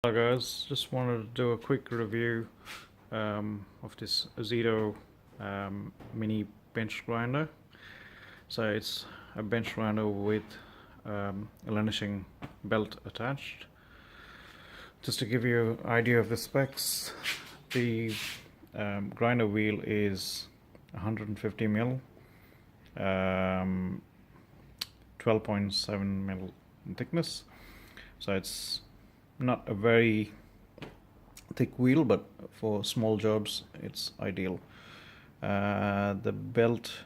Hello guys, just wanted to do a quick review of this Ozito mini bench grinder. So it's a bench grinder with a linishing belt attached. Just to give you an idea of the specs, the grinder wheel is 150 mil, 12.7 mil in thickness. So it's not a very thick wheel, but for small jobs it's ideal. The belt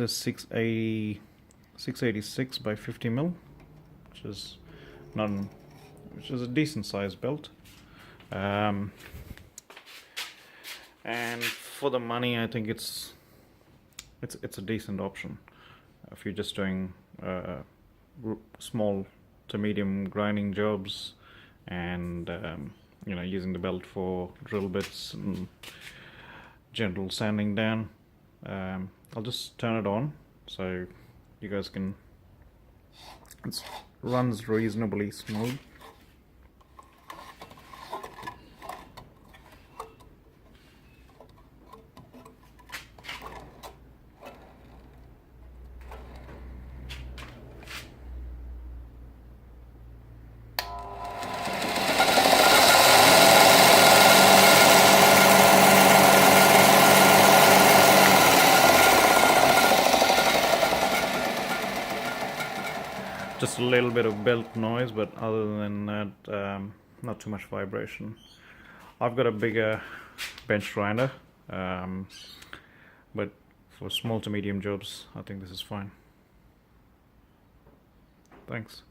is 686 by 50 mil, which is a decent sized belt. And for the money, I think it's a decent option if you're just doing small to medium grinding jobs, and using the belt for drill bits and general sanding down. I'll just turn it on so you guys can. It runs reasonably smooth. Just a little bit of belt noise, but other than that, not too much vibration. I've got a bigger bench grinder, but for small to medium jobs, I think this is fine. Thanks.